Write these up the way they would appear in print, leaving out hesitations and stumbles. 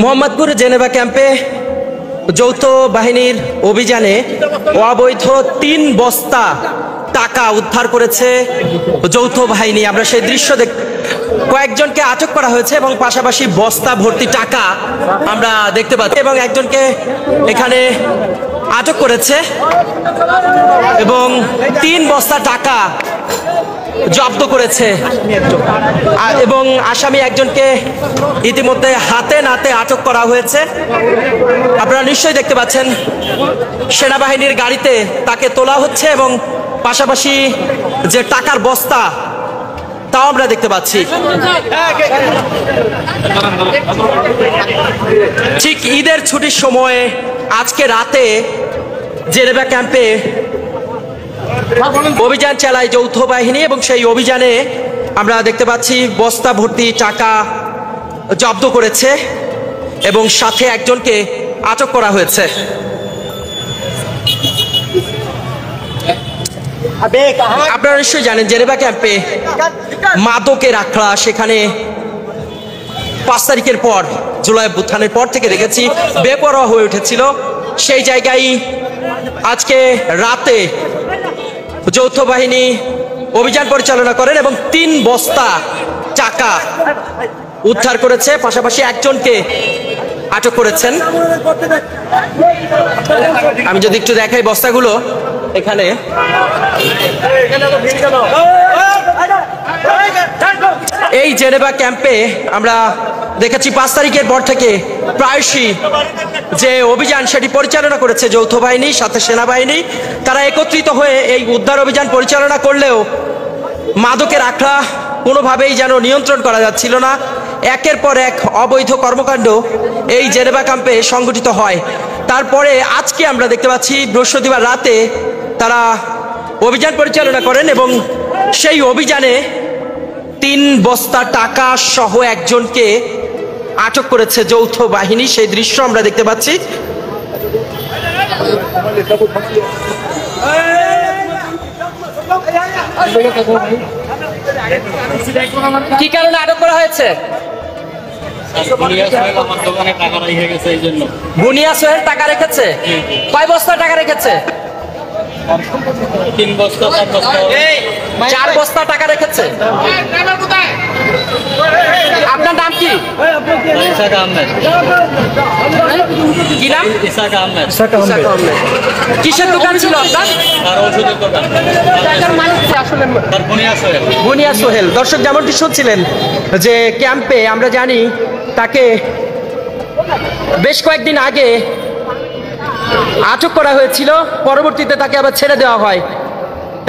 Mohammadpur Geneva ক্যাম্পে যৌথ বাহিনীর অভিযানে অবৈধ ৩ বস্তা টাকা উদ্ধার করেছে যৌথ বাহিনী। আমরা সেই দৃশ্য কয়েকজনকে আটক করা হয়েছে এবং পাশাপাশি বস্তা ভর্তি টাকা আমরা দেখতে পাচ্ছি এবং একজনকে এখানে আটক করেছে এবং ৩ বস্তা টাকা জব্দ করেছে এবং আসামি একজনকে ইতিমধ্যে হাতে নাতে আটক করা হয়েছে। আপনারা নিশ্চয়ই দেখতে পাচ্ছেন সেনাবাহিনীর গাড়িতে তাকে তোলা হচ্ছে এবং পাশাপাশি যে টাকার বস্তা তাও আমরা দেখতে পাচ্ছি। ঠিক ঈদের ছুটির সময়ে আজকে রাতে জেনেভা ক্যাম্পে অভিযান চালায় যৌথ বাহিনী এবং সেই অভিযানে আমরা দেখতে পাচ্ছি বস্তা ভর্তি টাকা জব্দ করেছে এবং সাথে একজনকে আটক করা হয়েছে। আপনারা নিশ্চয়ই জানেন জেনেভা ক্যাম্পে মাদকের আখড়া সেখানে 5 তারিখের পর জুলাই অভ্যুত্থানের পর থেকে দেখেছি বেপরোয়া হয়ে উঠেছিল। সেই জায়গায় আজকে রাতে যৌথ বাহিনী অভিযান পরিচালনা করেন এবং 3 বস্তা টাকা উদ্ধার করেছে, পাশাপাশি একজনকে আটক করেছেন। আমি যদি একটু দেখাই বস্তাগুলো, এখানে এই জেনেভা ক্যাম্পে আমরা দেখেছি 5 তারিখের পর থেকে প্রায়শই যে অভিযান সেটি পরিচালনা করেছে যৌথ বাহিনী সাথে সেনাবাহিনী। তারা একত্রিত হয়ে এই উদ্ধার অভিযান পরিচালনা করলেও মাদকের আখড়া কোনোভাবেই যেন নিয়ন্ত্রণ করা যাচ্ছিল না। একের পর এক অবৈধ কর্মকাণ্ড এই জেনেভা ক্যাম্পে সংগঠিত হয়। তারপরে আজকে আমরা দেখতে পাচ্ছি বৃহস্পতিবার রাতে তারা অভিযান পরিচালনা করেন এবং সেই অভিযানে 3 বস্তা টাকা সহ একজনকে আটক করেছে যৌথ বাহিনী। সেই দৃশ্য আমরা দেখতে পাচ্ছি। কি কারণে আটক করা হয়েছে? বুনিয়া সোহেল টাকা রেখেছে। কয় বস্তা টাকা রেখেছে? 3 বস্তা 4 বস্তা টাকা রেখেছে। আপনার নাম কি? ইসাক আহমেদ। কি নাম? ইসাক আহমেদ। কিসের দোকান ছিল আপনার? আর ওষুধের দোকান। আসলে বুনিয়া সোহেল। বুনিয়া সোহেল। দর্শক যেমনটি শুনছিলেন যে ক্যাম্পে আমরা জানি তাকে বেশ কয়েকদিন আগে আটক করা হয়েছিল, পরবর্তীতে তাকে আবার ছেড়ে দেওয়া হয়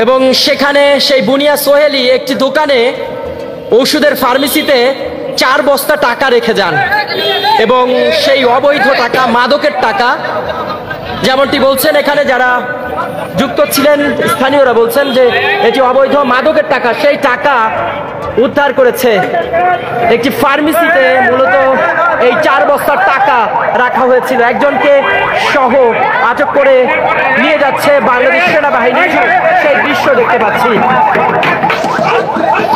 এবং সেখানে সেই বুনিয়া সোহেলই একটি দোকানে ওষুধের ফার্মেসিতে 4 বস্তা টাকা রেখে যান এবং সেই অবৈধ টাকা, মাদকের টাকা, যেমনটি বলছেন এখানে যারা যুক্ত ছিলেন স্থানীয়রা বলছেন যে এটি অবৈধ মাদকের টাকা। সেই টাকা উদ্ধার করেছে একটি ফার্মেসিতে। মূলত এই 4 বস্তার টাকা রাখা হয়েছিল। একজনকে সহ আটক করে নিয়ে যাচ্ছে বাংলাদেশ সেনাবাহিনী। সেই দৃশ্য দেখতে পাচ্ছি।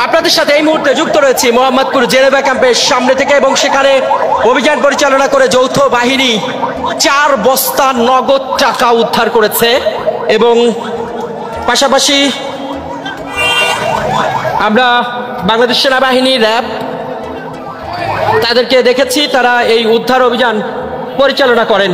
আপনাদের সাথে এই মুহূর্তে যুক্ত রয়েছি মোহাম্মদপুর জেনেভা ক্যাম্পের সামনে থেকে এবং সেখানে অভিযান পরিচালনা করে যৌথ বাহিনী 4 বস্তা নগদ টাকা উদ্ধার করেছে এবং পাশাপাশি আমরা বাংলাদেশ সেনাবাহিনী, র্যাব তাদেরকে দেখেছি তারা এই উদ্ধার অভিযান পরিচালনা করেন।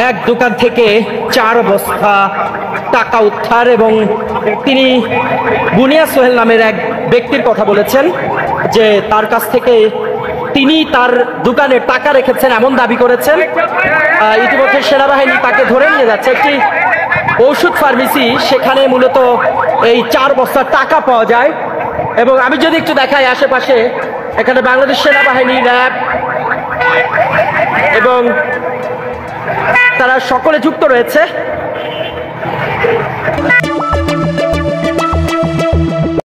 এক দোকান থেকে 4 বস্তা টাকা উদ্ধার এবং তিনি বুনিয়া সোহেল নামের এক ব্যক্তির কথা বলেছেন যে তার কাছ থেকে তিনি তার দোকানে টাকা রেখেছেন এমন দাবি করেছেন। ইতিমধ্যে সেনাবাহিনী তাকে ধরে নিয়ে যাচ্ছে একটি ঔষধ ফার্মেসি, সেখানে মূলত এই 4 বস্তা টাকা পাওয়া যায়। এবং আমি যদি একটু দেখাই আশেপাশে এখানে বাংলাদেশ সেনাবাহিনী, র্যাব এবং তারা সকলে যুক্ত রয়েছে।